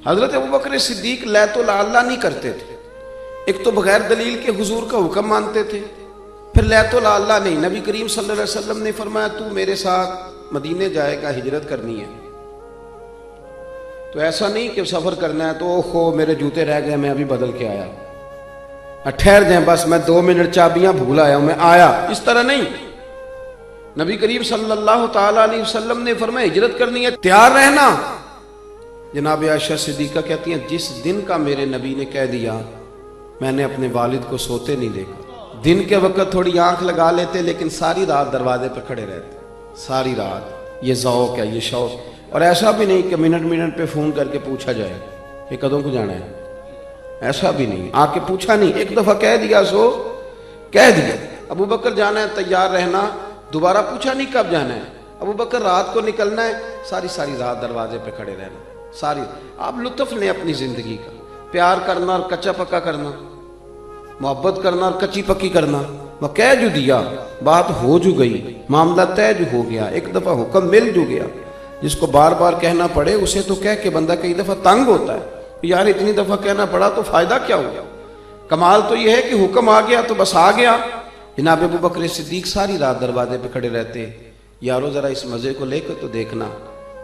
حضرت ابوبکر صدیق لیت العلا نہیں کرتے تھے. ایک تو بغیر دلیل کے حضور کا حکم مانتے تھے، پھر لیت العلا نہیں. نبی کریم صلی اللہ علیہ وسلم نے فرمایا تو میرے ساتھ مدینے جائے گا، ہجرت کرنی ہے، تو ایسا نہیں کہ سفر کرنا ہے تو اوہو میرے جوتے رہ گئے میں ابھی بدل کے آیا، ٹھہر جائیں بس میں 2 منٹ چابیاں بھول آیا ہوں میں آیا. اس طرح نہیں. نبی کریم صلی اللہ تعالی علیہ وسلم نے فرمایا ہجرت کرنی ہے تیار رہنا. جناب عائشہ صدیقہ کہتی ہیں جس دن کا میرے نبی نے کہہ دیا میں نے اپنے والد کو سوتے نہیں دیکھا. دن کے وقت تھوڑی آنکھ لگا لیتے لیکن ساری رات دروازے پہ کھڑے رہتے، ساری رات. یہ ذوق ہے، یہ شوق. اور ایسا بھی نہیں کہ منٹ پہ فون کر کے پوچھا جائے کہ کدوں کو جانا ہے، ایسا بھی نہیں. آ کے پوچھا نہیں، ایک دفعہ کہہ دیا سو کہہ دیا. ابو بکر جانا ہے تیار رہنا، دوبارہ پوچھا نہیں کب جانا ہے. ابو بکر رات کو نکلنا ہے، ساری رات دروازے پہ کھڑے رہنا. ساری آپ لطف لیں اپنی زندگی کا. پیار کرنا اور کچا پکا کرنا، محبت کرنا اور کچی پکی کرنا. وہ کہہ جو دیا، بات ہو جو گئی، معاملہ طے جو ہو گیا، ایک دفعہ حکم مل جو گیا. جس کو بار بار کہنا پڑے اسے تو کہہ کے بندہ کئی دفعہ تنگ ہوتا ہے، یار اتنی دفعہ کہنا پڑا تو فائدہ کیا ہو گیا. کمال تو یہ ہے کہ حکم آ گیا تو بس آ گیا. جناب ابو بکر صدیق ساری رات دروازے پہ کھڑے رہتے. یارو ذرا اس مزے کو لے کر تو دیکھنا.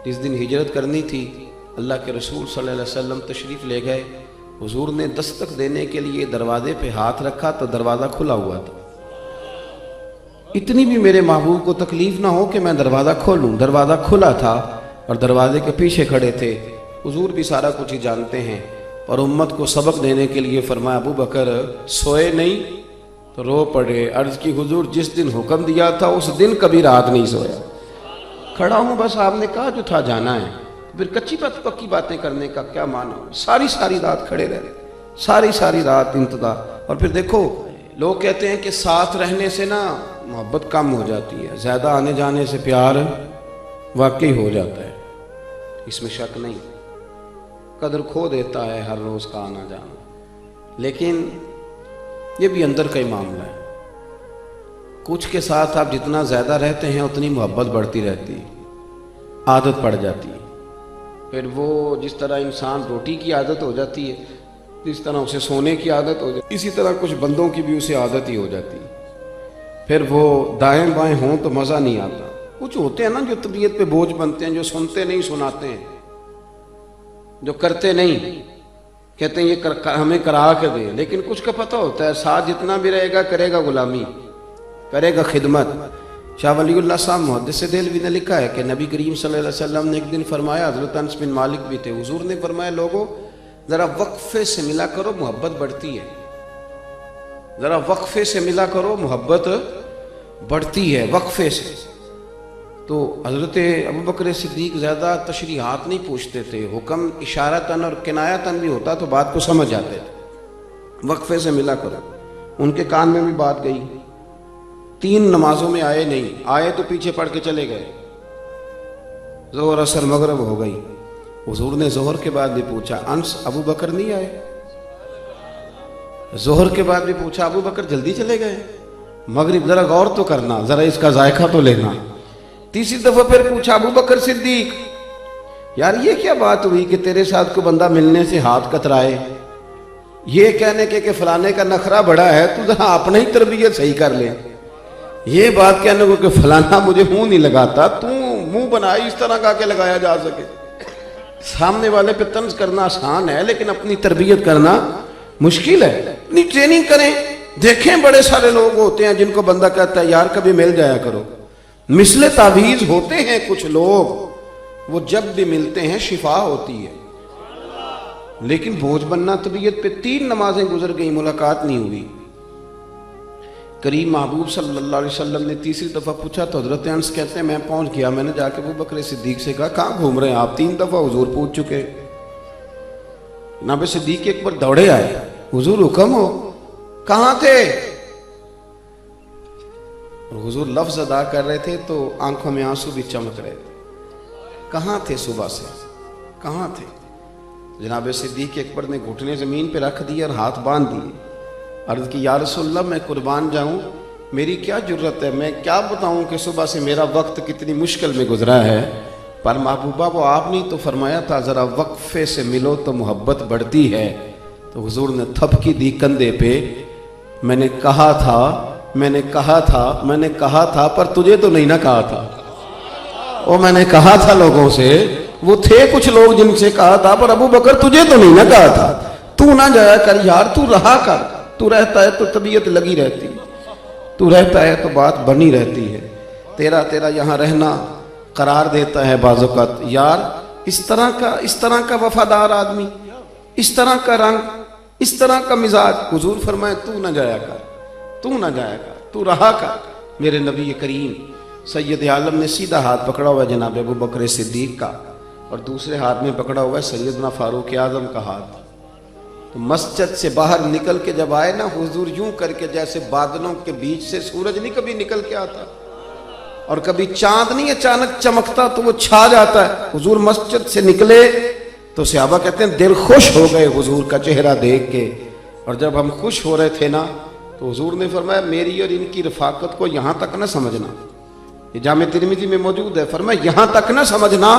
جس دن ہجرت کرنی تھی اللہ کے رسول صلی اللہ علیہ وسلم تشریف لے گئے. حضور نے دستک دینے کے لیے دروازے پہ ہاتھ رکھا تو دروازہ کھلا ہوا تھا. اتنی بھی میرے محبوب کو تکلیف نہ ہو کہ میں دروازہ کھولوں. دروازہ کھلا تھا اور دروازے کے پیچھے کھڑے تھے. حضور بھی سارا کچھ ہی جانتے ہیں اور امت کو سبق دینے کے لیے فرمایا ابو بکر سوئے نہیں تو رو پڑے. عرض کی حضور جس دن حکم دیا تھا اس دن کبھی رات نہیں سویا. کھڑا ہوں بس آپ نے کہا جو تھا جانا ہے، پھر کچی پکی باتیں کرنے کا کیا معنی. ساری رات کھڑے رہے، ساری رات انتظار. اور پھر دیکھو لوگ کہتے ہیں کہ ساتھ رہنے سے نا محبت کم ہو جاتی ہے، زیادہ آنے جانے سے پیار واقعی ہو جاتا ہے، اس میں شک نہیں. قدر کھو دیتا ہے ہر روز کا آنا جانا. لیکن یہ بھی اندر کا ہی معاملہ ہے. کچھ کے ساتھ آپ جتنا زیادہ رہتے ہیں اتنی محبت بڑھتی رہتی، عادت پڑ جاتی ہے. پھر وہ جس طرح انسان روٹی کی عادت ہو جاتی ہے، جس طرح اسے سونے کی عادت ہو جاتی ہے، اسی طرح کچھ بندوں کی بھی اسے عادت ہی ہو جاتی ہے. پھر وہ دائیں بائیں ہوں تو مزہ نہیں آتا. کچھ ہوتے ہیں نا جو طبیعت پہ بوجھ بنتے ہیں، جو سنتے نہیں سناتے ہیں، جو کرتے نہیں، کہتے ہیں یہ ہمیں کرا کے دیں. لیکن کچھ کا پتہ ہوتا ہے ساتھ جتنا بھی رہے گا کرے گا غلامی، کرے گا خدمت. شاہ ولی اللہ صاحب محدث دہلوی نے لکھا ہے کہ نبی کریم صلی اللہ علیہ وسلم نے ایک دن فرمایا، حضرت انس بن مالک بھی تھے، حضور نے فرمایا لوگوں ذرا وقفے سے ملا کرو محبت بڑھتی ہے. ذرا وقفے سے ملا کرو محبت بڑھتی ہے، وقفے سے. تو حضرت ابوبکر صدیق زیادہ تشریحات نہیں پوچھتے تھے، حکم اشارتاً اور کنایتاً بھی ہوتا تو بات کو سمجھ جاتے تھے. وقفے سے ملا کرو. ان کے کان میں بھی بات گئی. 3 نمازوں میں آئے نہیں، آئے تو پیچھے پڑھ کے چلے گئے. ظہر عصر مغرب ہو گئی. حضور نے ظہر کے بعد بھی پوچھا انس ابو بکر نہیں آئے؟ ظہر کے بعد بھی پوچھا ابو بکر جلدی چلے گئے؟ مغرب ذرا غور تو کرنا، ذرا اس کا ذائقہ تو لینا. تیسری دفعہ پھر پوچھا ابو بکر صدیق یار یہ کیا بات ہوئی کہ تیرے ساتھ کو بندہ ملنے سے ہاتھ کترائے، یہ کہنے کے کہ فلانے کا نخرہ بڑا ہے تو ذرا اپنا ہی تربیت صحیح کر لے. یہ بات کہنے کو کہ فلانا مجھے منہ نہیں لگاتا، تو منہ بنائی اس طرح کا کہ لگایا جا سکے. سامنے والے پہ طنز کرنا آسان ہے لیکن اپنی تربیت کرنا مشکل ہے. اپنی ٹریننگ کریں. دیکھیں بڑے سارے لوگ ہوتے ہیں جن کو بندہ کہتا ہے یار کبھی مل جایا کرو. مثل تعویذ ہوتے ہیں کچھ لوگ، وہ جب بھی ملتے ہیں شفا ہوتی ہے. لیکن بوجھ بننا طبیعت پہ. 3 نمازیں گزر گئی، ملاقات نہیں ہوئی. کریم محبوب صلی اللہ علیہ وسلم نے تیسری دفعہ پوچھا تو حضرت انس کہتے ہیں میں پہنچ گیا. میں نے جا کے ابو بکر صدیق سے کہا کہاں گھوم رہے ہیں آپ؟ 3 دفعہ حضور پوچھ چکے. جناب صدیق ایک بار دوڑے آئے، حضور حکم ہو. کہاں تھے؟ اور حضور لفظ ادا کر رہے تھے تو آنکھوں میں آنسو بھی چمک رہے تھے. کہاں تھے صبح سے؟ کہاں تھے؟ جناب صدیق اکبر نے گھٹنے زمین پہ رکھ دیے اور ہاتھ باندھ دیے. عرض کی یا رسول اللہ میں قربان جاؤں، میری کیا جرت ہے، میں کیا بتاؤں کہ صبح سے میرا وقت کتنی مشکل میں گزرا ہے. پر محبوبہ وہ آپ نہیں تو فرمایا تھا ذرا وقفے سے ملو تو محبت بڑھتی ہے. تو حضور نے تھپکی دی کندھے پہ. میں نے کہا تھا پر تجھے تو نہیں نہ کہا تھا. اور میں نے کہا تھا لوگوں سے, وہ تھے کچھ لوگ جن سے کہا تھا, پر ابو بکر تجھے تو نہیں نہ کہا تھا. تو نہ جایا کر یار, تو رہا کر. تو رہتا ہے تو طبیعت لگی رہتی, تو رہتا ہے تو بات بنی رہتی ہے. تیرا یہاں رہنا قرار دیتا ہے بعض اوقات. یار اس طرح کا وفادار آدمی, اس طرح کا رنگ, اس طرح کا مزاج. حضور فرمائے تو نہ جایا کر, تو رہا کر. میرے نبی کریم سید عالم نے سیدھا ہاتھ پکڑا ہوا ہے جناب ابو بکر صدیق کا, اور دوسرے ہاتھ میں پکڑا ہوا ہے سیدنا فاروق اعظم کا ہاتھ. تو مسجد سے باہر نکل کے جب آئے نا حضور, یوں کر کے جیسے بادلوں کے بیچ سے سورج نہیں کبھی نکل کے آتا, اور کبھی چاند نہیں اچانک چمکتا تو وہ چھا جاتا ہے. حضور مسجد سے نکلے تو صحابہ کہتے ہیں دل خوش ہو گئے حضور کا چہرہ دیکھ کے. اور جب ہم خوش ہو رہے تھے نا تو حضور نے فرمایا میری اور ان کی رفاقت کو یہاں تک نہ سمجھنا. یہ جامع ترمذی میں موجود ہے. فرمایا یہاں تک نہ سمجھنا,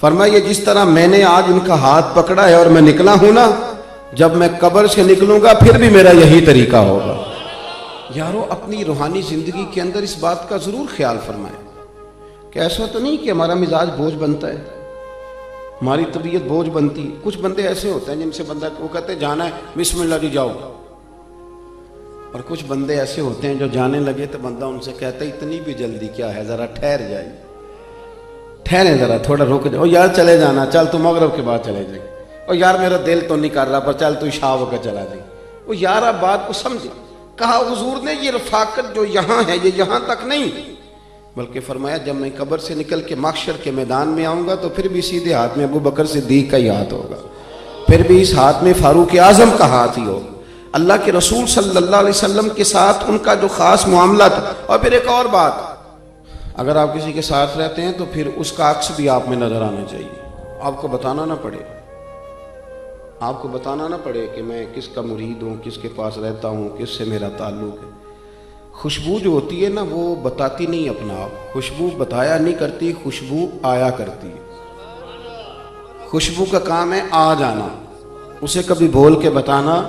فرمایا یہ جس طرح میں نے آج ان کا ہاتھ پکڑا ہے اور میں نکلا ہوں نا, جب میں قبر سے نکلوں گا پھر بھی میرا یہی طریقہ ہوگا. یارو اپنی روحانی زندگی کے اندر اس بات کا ضرور خیال فرمائیں کہ ایسا تو نہیں کہ ہمارا مزاج بوجھ بنتا ہے, ہماری طبیعت بوجھ بنتی. کچھ بندے ایسے ہوتے ہیں جن سے بندہ وہ کہتے ہیں جانا ہے بسم اللہ جی جاؤ, اور کچھ بندے ایسے ہوتے ہیں جو جانے لگے تو بندہ ان سے کہتا ہے اتنی بھی جلدی کیا ہے, ذرا ٹھہر جائے, ٹھہریں ذرا, تھوڑا رک جاؤ. یار چلے جانا, چل تو مغرب کے بعد چلے جائیں. اور یار میرا دل تو نہیں کر رہا, پر چل تو عشاء ہو کے چلا جائیں. وہ یار آپ بات کو سمجھے. کہا حضور نے یہ رفاقت جو یہاں ہے یہ یہاں تک نہیں, بلکہ فرمایا جب میں قبر سے نکل کے محشر کے میدان میں آؤں گا تو پھر بھی سیدھے ہاتھ میں ابو بکر صدیق کا ہی ہاتھ ہوگا, پھر بھی اس ہاتھ میں فاروق اعظم کا ہاتھ ہی ہوگا. اللہ کے رسول صلی اللہ علیہ وسلم کے ساتھ ان کا جو خاص معاملہ تھا. اور پھر ایک اور بات, اگر آپ کسی کے ساتھ رہتے ہیں تو پھر اس کا عکس بھی آپ میں نظر آنا چاہیے. آپ کو بتانا نہ پڑے کہ میں کس کا مرید ہوں, کس کے پاس رہتا ہوں, کس سے میرا تعلق ہے. خوشبو جو ہوتی ہے نا وہ بتاتی نہیں اپنا آپ, خوشبو بتایا نہیں کرتی, خوشبو آیا کرتی ہے. خوشبو کا کام ہے آ جانا, اسے کبھی بول کے بتانا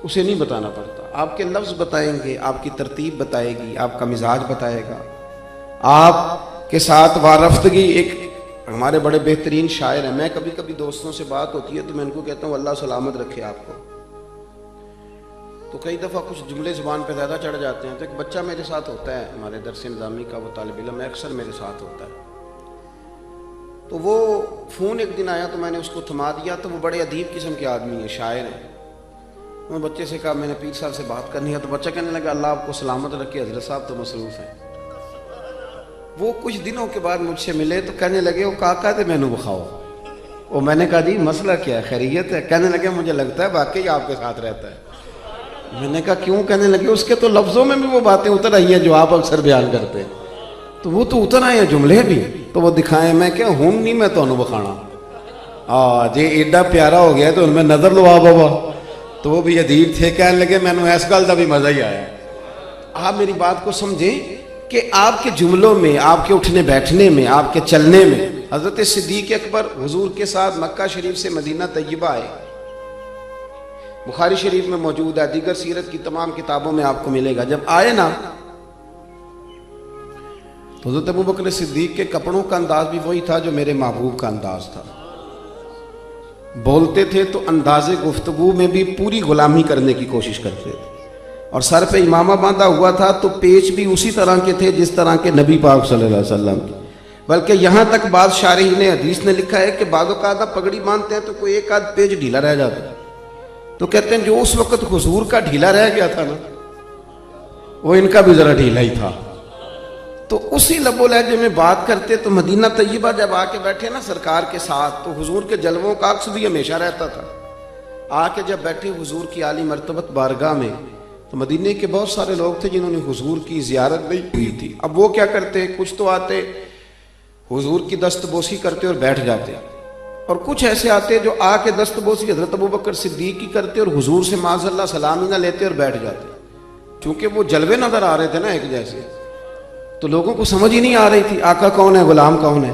اسے نہیں بتانا پڑتا. آپ کے لفظ بتائیں گے, آپ کی ترتیب بتائے گی, آپ کا مزاج بتائے گا, آپ کے ساتھ وارفتگی. ایک ہمارے بڑے بہترین شاعر ہیں, میں کبھی کبھی دوستوں سے بات ہوتی ہے تو میں ان کو کہتا ہوں اللہ سلامت رکھے آپ کو. تو کئی دفعہ کچھ جملے زبان پہ زیادہ چڑھ جاتے ہیں. تو ایک بچہ میرے ساتھ ہوتا ہے ہمارے درس نظامی کا, وہ طالب علم ہے, اکثر میرے ساتھ ہوتا ہے. تو وہ فون ایک دن آیا تو میں نے اس کو تھما دیا. تو وہ بڑے ادیب قسم کے آدمی ہیں, شاعر ہیں. میں بچے سے کہا میں نے پیر صاحب سے بات کرنی ہے. تو بچہ کہنے لگا اللہ آپ کو سلامت رکھے, حضرت صاحب تو مصروف ہیں. وہ کچھ دنوں کے بعد مجھ سے ملے تو کہنے لگے وہ کاکا تھے میں نے بخاؤ. وہ میں نے کہا جی مسئلہ کیا ہے, خیریت ہے؟ کہنے لگے مجھے لگتا ہے واقعی آپ کے ساتھ رہتا ہے. میں نے کہا کیوں؟ کہنے لگے اس کے تو لفظوں میں بھی وہ باتیں اتر آئی ہیں جو آپ اکثر بیان کرتے ہیں. تو وہ تو اتر آئے ہیں جملے بھی, تو وہ دکھائیں. میں کیا ہوں نہیں میں تو بخانا جی ایڈا پیارا ہو گیا تو ان میں نظر لو آ بابا. تو وہ بھی ادیب تھے, کہنے لگے میں نے اس گل کا بھی مزہ ہی آیا. آپ میری بات کو سمجھیں کہ آپ کے جملوں میں, آپ کے اٹھنے بیٹھنے میں, آپ کے چلنے میں. حضرت صدیق اکبر حضور کے ساتھ مکہ شریف سے مدینہ طیبہ آئے, بخاری شریف میں موجود ہے, دیگر سیرت کی تمام کتابوں میں آپ کو ملے گا. جب آئے نا تو حضرت ابو بکر صدیق کے کپڑوں کا انداز بھی وہی تھا جو میرے محبوب کا انداز تھا. بولتے تھے تو انداز گفتگو میں بھی پوری غلامی کرنے کی کوشش کرتے تھے, اور سر پہ امامہ باندھا ہوا تھا تو پیچ بھی اسی طرح کے تھے جس طرح کے نبی پاک صلی اللہ علیہ وسلم کے. بلکہ یہاں تک بعض شارحین حدیث نے لکھا ہے کہ بعض اوقات آپ پگڑی باندھتے ہیں تو کوئی ایک آدھ پیچ ڈھیلا رہ جاتا ہے. تو کہتے ہیں جو اس وقت حضور کا ڈھیلا رہ گیا تھا نا وہ ان کا بھی ذرا ڈھیلا ہی تھا. تو اسی لب و لہجے میں بات کرتے. تو مدینہ طیبہ جب آ کے بیٹھے نا سرکار کے ساتھ تو حضور کے جلووں کا عکس بھی ہمیشہ رہتا تھا. آ کے جب بیٹھے حضور کی عالی مرتبت بارگاہ میں تو مدینے کے بہت سارے لوگ تھے جنہوں نے حضور کی زیارت نہیں ہوئی تھی. اب وہ کیا کرتے, کچھ تو آتے حضور کی دست بوسی کرتے اور بیٹھ جاتے, اور کچھ ایسے آتے جو آ کے دست بوسی حضرت ابو بکر صدیق کی کرتے اور حضور سے معاذ اللہ سلام ہی نہ لیتے اور بیٹھ جاتے. چونکہ وہ جلوے نظر آ رہے تھے نا ایک جیسے, تو لوگوں کو سمجھ ہی نہیں آ رہی تھی آقا کون ہے غلام کون ہے.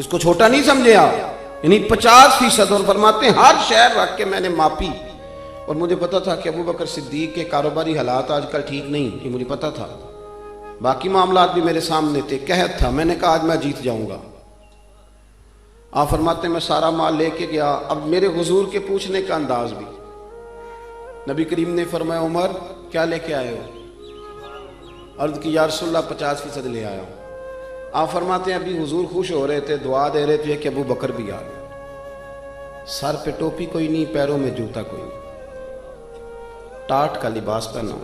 اس کو چھوٹا نہیں سمجھے آپ، یعنی 50%. اور فرماتے ہیں ہر شہر رکھ کے میں نے ماپی، اور مجھے پتا تھا کہ ابو بکر صدیق کے کاروباری حالات آج کل ٹھیک نہیں، یہ مجھے پتا تھا، باقی معاملات بھی میرے سامنے تھے، قحط تھا، میں نے کہا آج میں جیت جاؤں گا. آپ فرماتے ہیں میں سارا مال لے کے گیا. اب میرے حضور کے پوچھنے کا انداز بھی، نبی کریم نے فرمایا عمر کیا لے کے آئے ہو؟ عرض کی یا رسول اللہ 50% لے آیا ہوں. آپ فرماتے ہیں ابھی حضور خوش ہو رہے تھے، دعا دے رہے تھے کہ ابو بکر بھی آ گئے. سر پہ ٹوپی کوئی نہیں، پیروں میں جوتا کوئی نہیں، ٹاٹ کا لباس پہنا،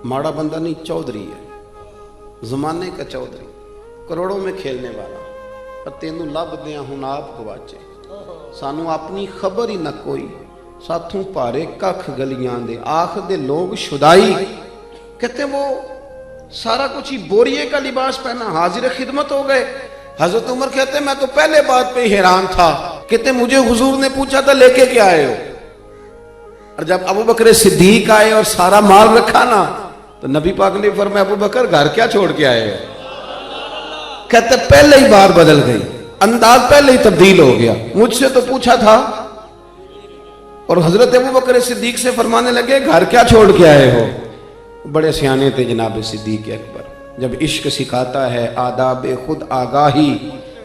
ماڑا بندہ نہیں، چودھری ہے، زمانے کا چودھری، کروڑوں میں کھیلنے والا. پر تینوں لب دیا ہوں آپ گواچے، سانو اپنی خبر ہی نہ کوئی، ساتھوں پارے ککھ گلیاں دے، آخ دے لوگ شدائی. کہتے وہ سارا کچھ ہی بوریے کا لباس پہنا، حاضر خدمت ہو گئے. حضرت عمر کہتے میں تو پہلے بات پہ حیران تھا، کہتے مجھے حضور نے پوچھا تھا لے کے کیا آئے ہو، اور جب ابو بکر صدیق آئے اور سارا مال رکھا نا تو نبی پاک نے فرمایا ابو بکر گھر کیا چھوڑ کے آئے ہو؟ کہتے پہلے ہی بات بدل گئی، انداز پہلے ہی تبدیل ہو گیا، مجھ سے تو پوچھا تھا. اور حضرت ابو بکر صدیق سے فرمانے لگے گھر کیا چھوڑ کے آئے ہو؟ بڑے سیانے تھے جناب صدیق اکبر. جب عشق سکھاتا ہے آداب خود آگاہی،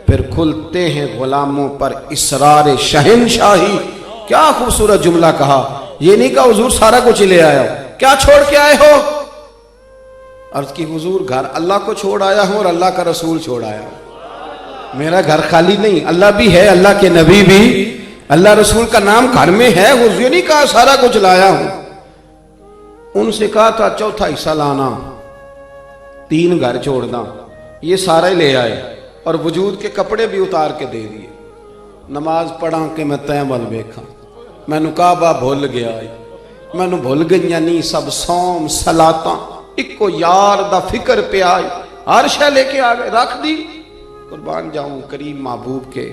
پھر کھلتے ہیں غلاموں پر اسرار شہنشاہی. کیا خوبصورت جملہ کہا، یہ نہیں کہا حضور سارا کچھ لے آیا ہو، کیا چھوڑ کے آئے ہو؟ عرض کی حضور گھر اللہ کو چھوڑ آیا ہوں اور اللہ کا رسول چھوڑ آیا ہوں، میرا گھر خالی نہیں، اللہ بھی ہے، اللہ کے نبی بھی، اللہ رسول کا نام گھر میں ہے. حضور یہ نہیں کہا سارا کچھ لایا ہوں. ان سے کہا تھا چوتھا حصہ لانا، 3 گھر چھوڑنا، یہ سارا ہی لے آئے اور وجود کے کپڑے بھی اتار کے دے دیے. نماز پڑھا کہ میں تیمل بیکھا، میں نو کعبہ بھول گیا، میں نو بھول گئیاں نہیں سب سوم صلاتاں، اکو یار دا فکر پہ آئی، ہر شے لے کے آ گئے رکھ دی. قربان جاؤں کریم محبوب کے.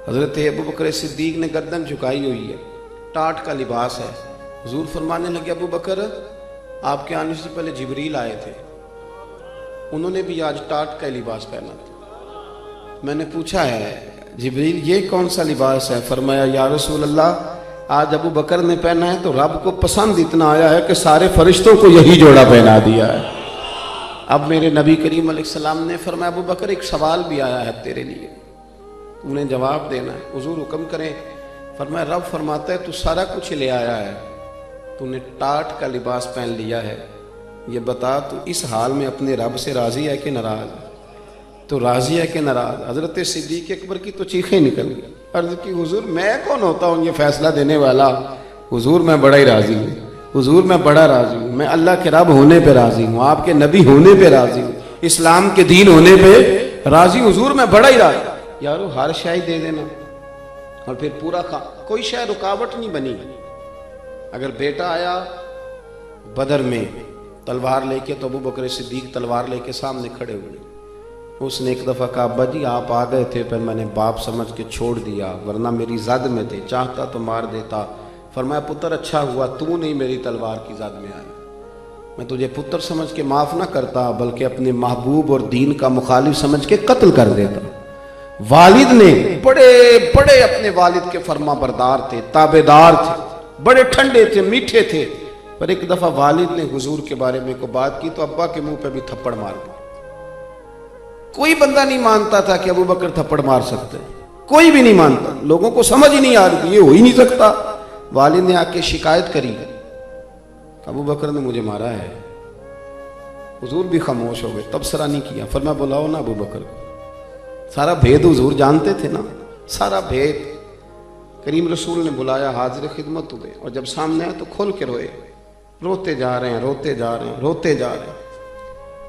حضرت ابو بکر صدیق نے گردن جھکائی ہوئی ہے، ٹاٹ کا لباس ہے. حضور فرمانے لگے ابو بکر آپ کے آنے سے پہلے جبریل آئے تھے، انہوں نے بھی آج ٹاٹ کا لباس پہنا تھا. میں نے پوچھا ہے جبریل یہ کون سا لباس ہے؟ فرمایا یا رسول اللہ آج ابو بکر نے پہنا ہے تو رب کو پسند اتنا آیا ہے کہ سارے فرشتوں کو یہی جوڑا پہنا دیا ہے. اب میرے نبی کریم علیہ السلام نے فرمایا ابو بکر ایک سوال بھی آیا ہے تیرے لیے، تو نے جواب دینا ہے. حضور حکم کریں. فرمایا رب فرماتا ہے تو سارا کچھ لے آیا ہے، تو نے ٹاٹ کا لباس پہن لیا ہے، یہ بتا تو اس حال میں اپنے رب سے راضی ہے کہ ناراض؟ تو راضی ہے کہ ناراض؟ حضرت صدیق اکبر کی تو چیخیں نکل گئی. عرض کی حضور میں کون ہوتا ہوں یہ فیصلہ دینے والا؟ حضور میں بڑا ہی راضی ہوں، حضور میں بڑا راضی ہوں، میں اللہ کے رب ہونے پہ راضی ہوں، آپ کے نبی ہونے پہ راضی ہوں، اسلام کے دین ہونے پہ راضی ہوں، حضور میں بڑا ہی راضی. یارو ہر شے دے دینا اور پھر پورا کوئی شے رکاوٹ نہیں بنی. اگر بیٹا آیا بدر میں تلوار لے کے تو ابو بکر صدیق تلوار لے کے سامنے کھڑے ہوئے. اس نے ایک دفعہ کہا ابا جی آپ آ گئے تھے پر میں نے باپ سمجھ کے چھوڑ دیا، ورنہ میری زد میں تھے، چاہتا تو مار دیتا. فرمایا پتر اچھا ہوا تو نہیں میری تلوار کی زد میں آیا، میں تجھے پتر سمجھ کے معاف نہ کرتا بلکہ اپنے محبوب اور دین کا مخالف سمجھ کے قتل کر دیتا. والد نے بڑے بڑے اپنے والد کے فرما بردار تھے، تابعدار تھے، بڑے ٹھنڈے تھے، میٹھے تھے. پر ایک دفعہ والد نے حضور کے بارے میں کو بات کی تو ابا کے منہ پہ بھی تھپڑ مار دیا. کوئی بندہ نہیں مانتا تھا کہ ابو بکر تھپڑ مار سکتے، کوئی بھی نہیں مانتا، لوگوں کو سمجھ ہی نہیں آ رہی، یہ ہو ہی نہیں سکتا. والد نے آ کے شکایت کری ابو بکر نے مجھے مارا ہے. حضور بھی خاموش ہو گئے، تبصرہ نہیں کیا. فرمایا بلاؤ نا ابو بکر کو. سارا بھید حضور جانتے تھے نا، سارا بھید. کریم رسول نے بلایا، حاضر خدمت ہوئے، اور جب سامنے آئے تو کھول کے روئے، روتے جا رہے ہیں، روتے جا رہے ہیں، روتے جا رہے ہیں.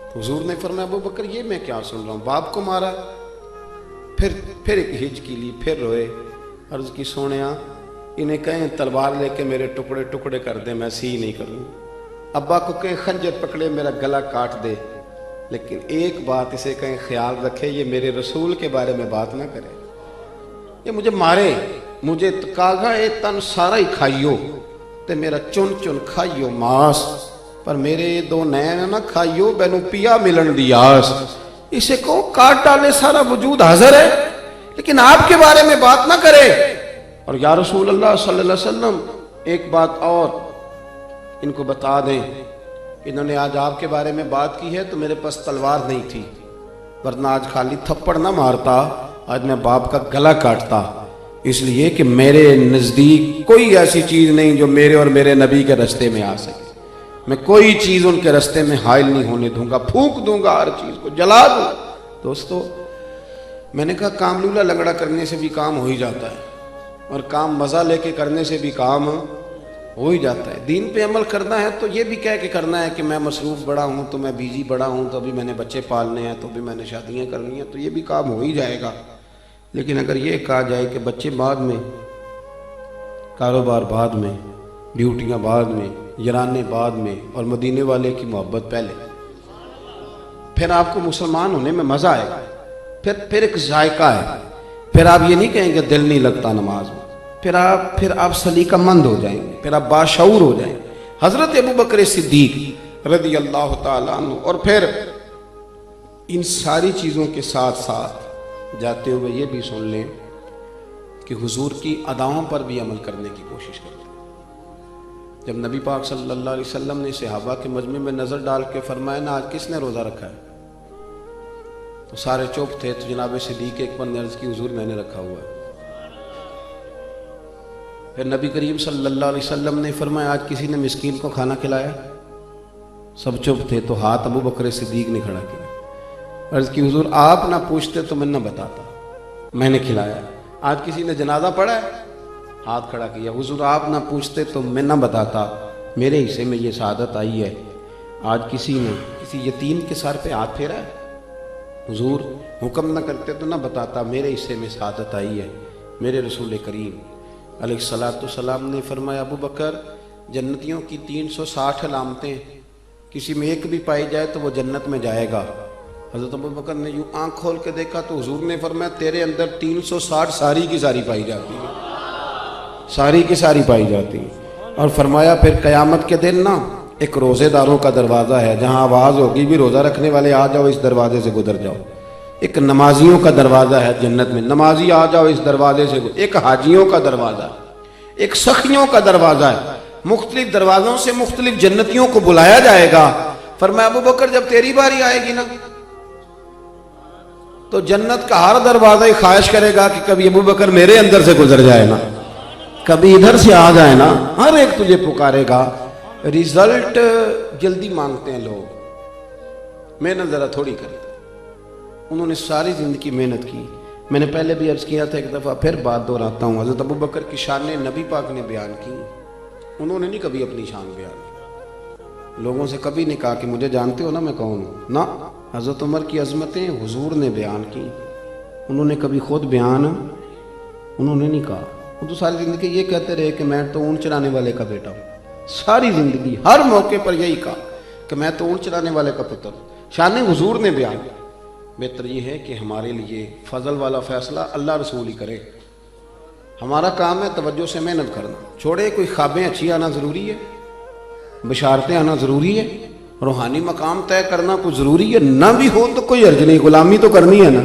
تو حضور نے فرمایا ابو بکر یہ میں کیا سن رہا ہوں، باپ کو مارا؟ پھر ایک ہچکی لی، پھر روئے. عرض کی سونیا انہیں کہیں تلوار لے کے میرے ٹکڑے ٹکڑے کر دے، میں سی نہیں کروں. ابا کو کہیں خنجر پکڑے میرا گلا کاٹ دے، لیکن ایک بات اسے کہیں خیال رکھے، یہ میرے رسول کے بارے میں بات نہ کرے، یہ مجھے مارے، مجھے کاغا اے تن سارا ہی کھائیو تے میرا چن چن کھائیو ماس، پر میرے 2 نین نہ کھائیو بینو پیا ملن دی آس. اسے کو کاٹ ڈالے سارا وجود حاضر ہے. لیکن آپ کے بارے میں بات نہ کرے۔ اور یا رسول اللہ صلی اللہ علیہ وسلم ایک بات اور ان کو بتا دیں، انہوں نے آج آپ کے بارے میں بات کی ہے تو میرے پاس تلوار نہیں تھی، ورنہ آج خالی تھپڑ نہ مارتا، آج میں باپ کا گلا کاٹتا، اس لیے کہ میرے نزدیک کوئی ایسی چیز نہیں جو میرے اور میرے نبی کے رستے میں آ سکے۔ میں کوئی چیز ان کے رستے میں حائل نہیں ہونے دوں گا، پھونک دوں گا، ہر چیز کو جلا دوں۔ دوستو میں نے کہا کام لولا لنگڑا کرنے سے بھی کام ہو ہی جاتا ہے، اور کام مزہ لے کے کرنے سے بھی کام ہو ہی جاتا ہے۔ دین پہ عمل کرنا ہے تو یہ بھی کہہ کے کرنا ہے کہ میں مصروف بڑا ہوں، تو میں بیزی بڑا ہوں، تو ابھی میں نے بچے پالنے ہیں، تو ابھی میں نے شادیاں کرنی ہیں، تو یہ بھی کام ہو ہی جائے گا۔ لیکن اگر یہ کہا جائے کہ بچے بعد میں، کاروبار بعد میں، ڈیوٹیاں بعد میں، یارانے بعد میں، اور مدینے والے کی محبت پہلے، پھر آپ کو مسلمان ہونے میں مزہ آئے گا، پھر ایک ذائقہ ہے، پھر آپ یہ نہیں کہیں گے دل نہیں لگتا نماز میں، پھر آپ سلیقہ مند ہو جائیں گے، پھر آپ باشعور ہو جائیں گے۔ حضرت ابوبکر صدیق رضی اللہ تعالیٰ عنہ، اور پھر ان ساری چیزوں کے ساتھ ساتھ جاتے ہوئے یہ بھی سن لیں کہ حضور کی اداؤں پر بھی عمل کرنے کی کوشش کرتے ہیں۔ جب نبی پاک صلی اللہ علیہ وسلم نے صحابہ کے مجمع میں نظر ڈال کے فرمایا نا آج کس نے روزہ رکھا ہے، تو سارے چپ تھے، تو جناب صدیق ایک بندے نے عرض کی حضور میں نے رکھا ہوا ہے۔ پھر نبی کریم صلی اللہ علیہ وسلم نے فرمایا آج کسی نے مسکین کو کھانا کھلایا، سب چپ تھے، تو ہاتھ ابو بکر صدیق نے کھڑا کیا، عرض کی حضور آپ نہ پوچھتے تو میں نہ بتاتا، میں نے کھلایا۔ آج کسی نے جنازہ پڑھا ہے، ہاتھ کھڑا کیا، حضور آپ نہ پوچھتے تو میں نہ بتاتا، میرے حصے میں یہ سعادت آئی ہے۔ آج کسی نے کسی یتیم کے سر پہ ہاتھ پھیرا ہے، حضور حکم نہ کرتے تو نہ بتاتا، میرے حصے میں سعادت آئی ہے۔ میرے رسول کریم علیہ السلام نے فرمایا ابو بکر جنتیوں کی 360 علامتیں کسی میں ایک بھی پائی جائے تو وہ جنت میں جائے گا۔ حضرت ابو بکر نے یوں آنکھ کھول کے دیکھا تو حضور نے فرمایا تیرے اندر 360 ساری کی ساری پائی جاتی ہے، ساری کی ساری پائی جاتی ہے۔ اور فرمایا پھر قیامت کے دن نا ایک روزے داروں کا دروازہ ہے، جہاں آواز ہوگی بھی روزہ رکھنے والے آ جاؤ اس دروازے سے گزر جاؤ۔ ایک نمازیوں کا دروازہ ہے جنت میں، نمازی آ جاؤ اس دروازے سے۔ ایک حاجیوں کا دروازہ ہے، ایک سخیوں کا دروازہ ہے، مختلف دروازوں سے مختلف جنتیوں کو بلایا جائے گا۔ فرمایا ابو بکر جب تیری باری آئے گی نا تو جنت کا ہر دروازہ ہی خواہش کرے گا کہ کبھی ابو بکر میرے اندر سے گزر جائے نا، کبھی ادھر سے آ جائے نا، ہر ایک تجھے پکارے گا۔ ریزلٹ جلدی مانگتے ہیں لوگ، محنت ذرا تھوڑی کرتے۔ انہوں نے ساری زندگی محنت کی۔ میں نے پہلے بھی عرض کیا تھا ایک دفعہ، پھر بات دہراتا ہوں، حضرت ابوبکر کی شان نبی پاک نے بیان کی، انہوں نے نہیں کبھی اپنی شان بیان کی، لوگوں سے کبھی نہیں کہا کہ مجھے جانتے ہو نا میں کون ہوں، نہ، حضرت عمر کی عظمتیں حضور نے بیان کی، انہوں نے کبھی خود بیان انہوں نے نہیں کہا۔ وہ تو ساری زندگی یہ کہتے رہے کہ میں تو اونٹ چلانے والے کا بیٹا ہوں، ساری زندگی ہر موقع پر یہی کہا کہ میں تو اونٹ چلانے والے کا پتر ہوں۔ شان حضور نے بیان کی۔ بہتر یہ ہے کہ ہمارے لیے فضل والا فیصلہ اللہ رسول ہی کرے، ہمارا کام ہے توجہ سے محنت کرنا، چھوڑے کوئی خوابیں اچھی آنا ضروری ہے، بشارتیں آنا ضروری ہے، روحانی مقام طے کرنا کوئی ضروری ہے، نہ بھی ہو تو کوئی عرض نہیں، غلامی تو کرنی ہے نا،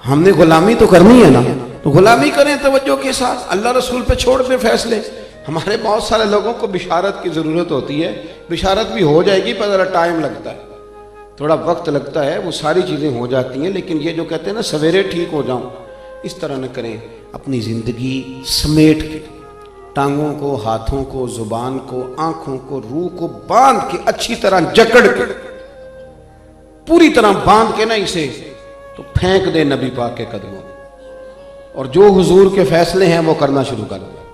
ہم نے غلامی تو کرنی ہے نا، تو غلامی کریں توجہ کے ساتھ، اللہ رسول پہ چھوڑ پہ فیصلے۔ ہمارے بہت سارے لوگوں کو بشارت کی ضرورت ہوتی ہے، بشارت بھی ہو جائے گی پر ذرا ٹائم لگتا ہے، تھوڑا وقت لگتا ہے، وہ ساری چیزیں ہو جاتی ہیں، لیکن یہ جو کہتے ہیں نا سویرے ٹھیک ہو جاؤں، اس طرح نہ کریں، اپنی زندگی سمیٹ کے، ٹانگوں کو، ہاتھوں کو، زبان کو، آنکھوں کو، روح کو باندھ کے، اچھی طرح جکڑ کے، پوری طرح باندھ کے نا اسے تو پھینک دے نبی پاک کے قدموں، اور جو حضور کے فیصلے ہیں وہ کرنا شروع کر دیں۔